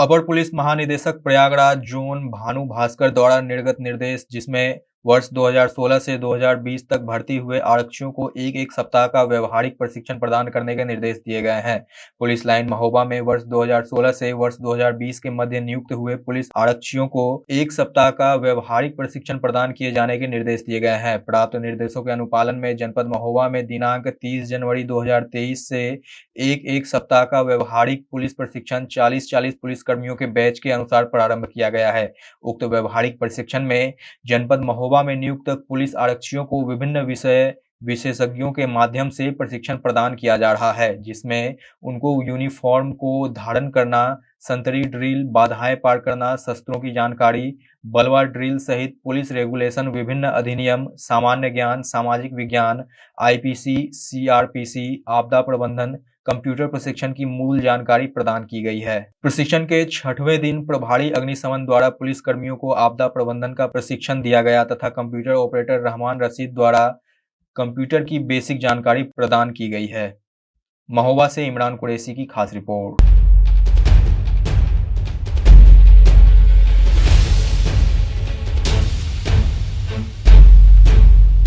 अपर police महानिदेशक Prayagraj zone Bhanu Bhaskar द्वारा निर्गत निर्देश, जिसमें वर्ष 2016 से 2020 तक भर्ती हुए आरक्षियों को एक सप्ताह का व्यवहारिक प्रशिक्षण प्रदान करने के निर्देश दिए गए हैं। पुलिस लाइन महोबा में वर्ष 2016 से वर्ष 2020 के मध्य नियुक्त हुए पुलिस आरक्षियों को एक सप्ताह का व्यवहारिक प्रशिक्षण प्रदान किए जाने के निर्देश दिए गए हैं। प्राप्त निर्देशों के अनुपालन में जनपद महोबा में दिनांक 30 जनवरी 2023 से एक सप्ताह का व्यवहारिक पुलिस प्रशिक्षण 40 पुलिस कर्मियों के बैच के अनुसार प्रारंभ किया गया है। उक्त व्यवहारिक प्रशिक्षण में जनपद महोबा में नियुक्त पुलिस आरक्षियों को विभिन्न विषय विशेषज्ञों के माध्यम से प्रशिक्षण प्रदान किया जा रहा है, जिसमें उनको यूनिफॉर्म को धारण करना, संतरी ड्रिल, बाधाएं पार करना, शस्त्रों की जानकारी, बलवा ड्रिल सहित पुलिस रेगुलेशन, विभिन्न अधिनियम, सामान्य ज्ञान, सामाजिक विज्ञान, आईपीसी, सीआरपीसी, आपदा प्रबंधन, कंप्यूटर प्रशिक्षण की मूल जानकारी प्रदान की गई है। प्रशिक्षण के 6वें दिन प्रभारी अग्निशमन द्वारा पुलिस कर्मियों को आपदा प्रबंधन का प्रशिक्षण दिया गया तथा कंप्यूटर ऑपरेटर रहमान रशीद द्वारा कंप्यूटर की बेसिक जानकारी प्रदान की गई है। महोबा से इमरान कुरैशी की खास रिपोर्ट।